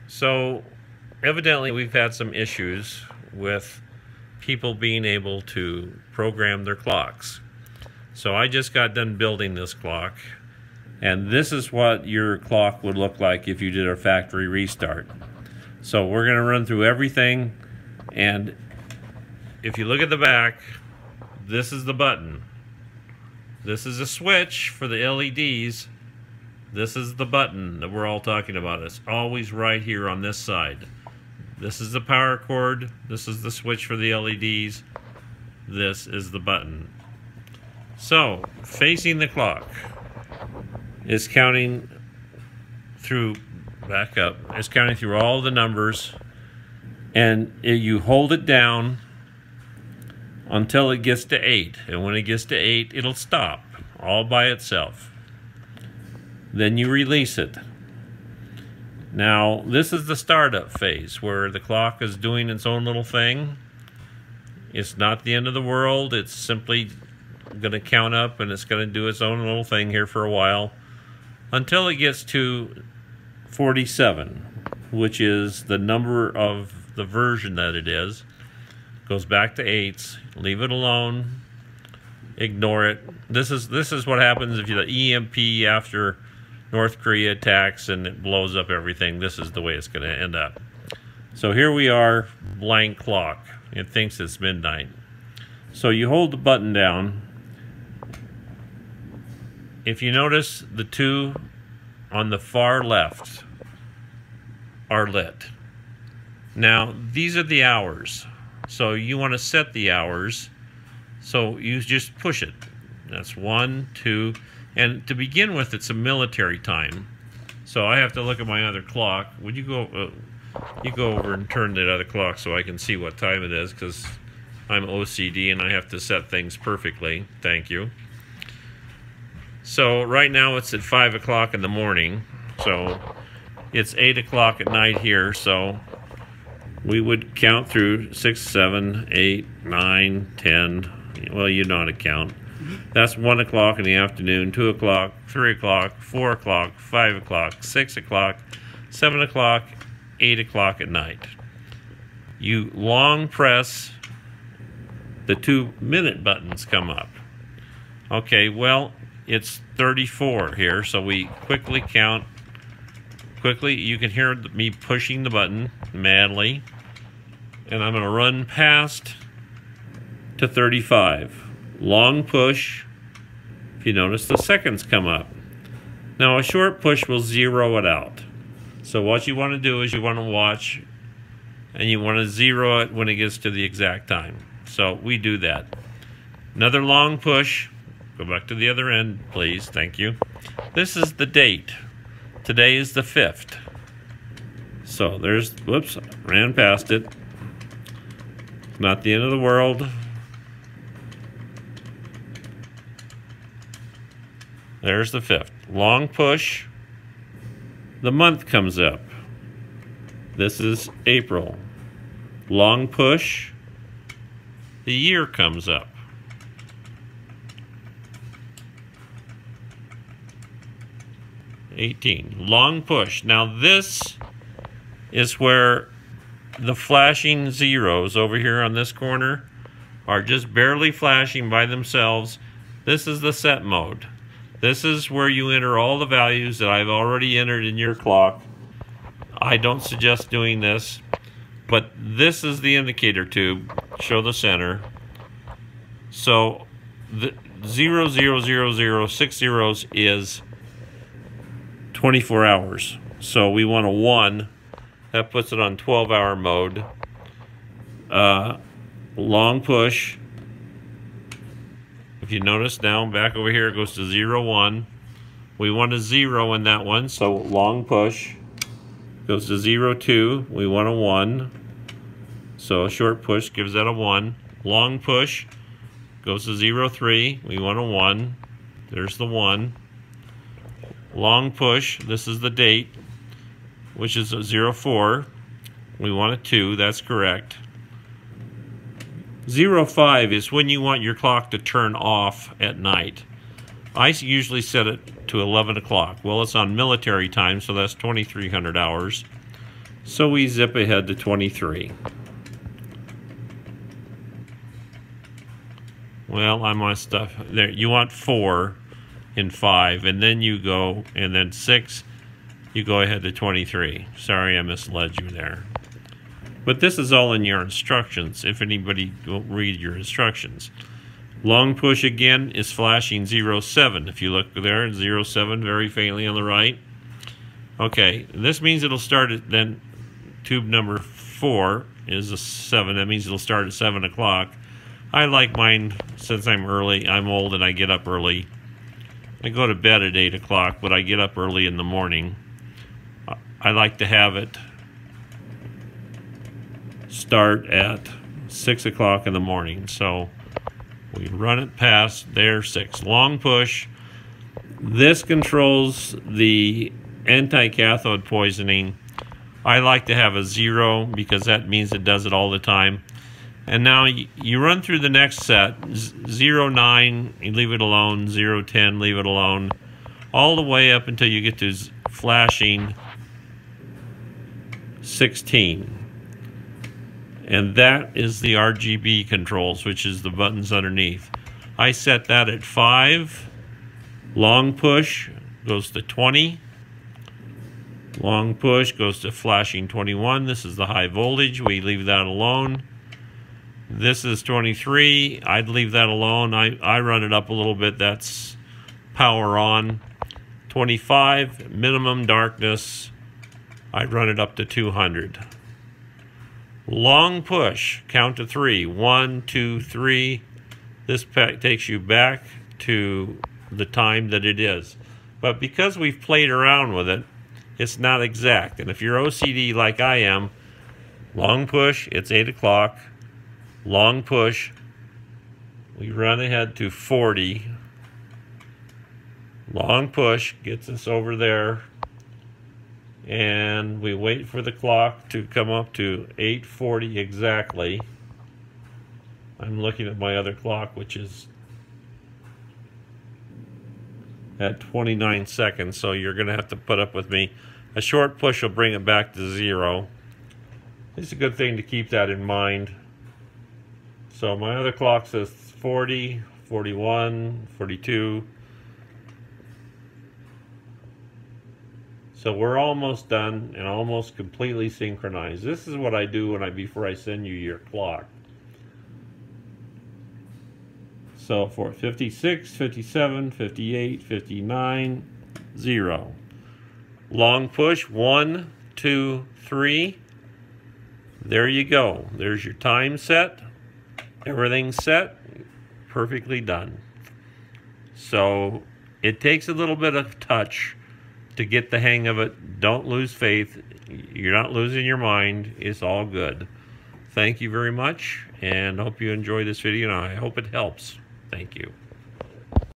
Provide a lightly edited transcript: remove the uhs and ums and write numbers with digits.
So, evidently, we've had some issues with people being able to program their clocks. So, I just got done building this clock, and this is what your clock would look like if you did a factory restart. So, we're going to run through everything, and if you look at the back, this is the button. This is a switch for the LEDs. This is the button that we're all talking about. It's always right here on this side. This is the power cord. This is the switch for the LEDs. This is the button. So, facing the clock is counting through, back up, it's counting through all the numbers, and you hold it down until it gets to 8. And when it gets to 8, it'll stop all by itself. Then you release it. Now, this is the startup phase where the clock is doing its own little thing. It's not the end of the world. It's simply going to count up, and it's going to do its own little thing here for a while until it gets to 47, which is the number of the version that it is. Goes back to 8s. Leave it alone. Ignore it. This is what happens if you the EMP after North Korea attacks and it blows up everything. This is the way it's going to end up. So here we are, blank clock. It thinks it's midnight. So you hold the button down. If you notice, the two on the far left are lit. Now, these are the hours. So you want to set the hours. So you just push it. That's 1, 2, and to begin with, it's a military time. So I have to look at my other clock. Would you go? You go over and turn the other clock so I can see what time it is, because I'm OCD and I have to set things perfectly. Thank you. So right now it's at 5 o'clock in the morning. So it's 8 o'clock at night here. So we would count through 6, 7, 8, 9, 10. Well, you know how to count. That's 1 o'clock in the afternoon, 2 o'clock, 3 o'clock, 4 o'clock, 5 o'clock, 6 o'clock, 7 o'clock, 8 o'clock at night. You long press, the 2-minute buttons come up. Okay, well, it's 34 here, so we quickly count. Quickly, you can hear me pushing the button madly, and I'm going to run past to 35. Long push. If you notice, the seconds come up. Now, a short push will zero it out. So what you want to do is you want to watch, and you want to zero it when it gets to the exact time. So we do that. Another long push. Go back to the other end, please. Thank you. This is the date. Today is the 5th. So there's, whoops, ran past it. Not the end of the world. There's the 5th. Long push. The month comes up. This is April. Long push. The year comes up. '18. Long push. Now this is where the flashing zeros over here on this corner are just barely flashing by themselves. This is the set mode. This is where you enter all the values that I've already entered in your clock. I don't suggest doing this, but this is the indicator tube. Show the center. So the 0, 0, 0, 0, 6 zeros is 24 hours. So we want a 1. That puts it on 12-hour mode. Long push. If you notice now, back over here, it goes to 0, 1. We want a 0 in that one, so long push. Goes to 0, 2. We want a 1. So a short push gives that a 1. Long push goes to 0, 3. We want a 1. There's the 1. Long push, this is the date, which is a 0, 4. We want a 2, that's correct. 05 is when you want your clock to turn off at night. I usually set it to 11 o'clock. Well, it's on military time, so that's 2300 hours. So we zip ahead to 23. Well, I'm on stuff there. You want 4 and 5, and then you go, and then 6, you go ahead to 23. Sorry, I misled you there. But this is all in your instructions, if anybody will read your instructions. Long push again is flashing 07. If you look there, 07 very faintly on the right. Okay, this means it'll start at, then tube number 4 is a 7. That means it'll start at 7 o'clock. I like mine, since I'm early, I'm old and I get up early. I go to bed at 8 o'clock, but I get up early in the morning. I like to have it start at 6 o'clock in the morning. So we run it past there, 6. Long push. This controls the anti-cathode poisoning. I like to have a 0 because that means it does it all the time. And now you run through the next set, 09, you leave it alone, 010, leave it alone, all the way up until you get to flashing 16. And that is the RGB controls, which is the buttons underneath. I set that at 5. Long push goes to 20. Long push goes to flashing 21. This is the high voltage. We leave that alone. This is 23. I'd leave that alone. I run it up a little bit. That's power on. 25, minimum darkness. I'd run it up to 200. Long push, count to 3. 1, 2, 3. This takes you back to the time that it is. But because we've played around with it, it's not exact. And if you're OCD like I am, long push, it's 8 o'clock. Long push, we run ahead to 40. Long push gets us over there. And we wait for the clock to come up to 8:40 exactly. I'm looking at my other clock, which is at 29 seconds, so you're going to have to put up with me. A short push will bring it back to 0. It's a good thing to keep that in mind. So my other clock says 40, 41, 42. So we're almost done and almost completely synchronized. This is what I do before I send you your clock. So for 56, 57, 58, 59, 0. Long push, 1, 2, 3. There you go. There's your time set. Everything's set. Perfectly done. So it takes a little bit of touch to get the hang of it. Don't lose faith. You're not losing your mind. It's all good. Thank you very much, and hope you enjoy this video, and I hope it helps. Thank you.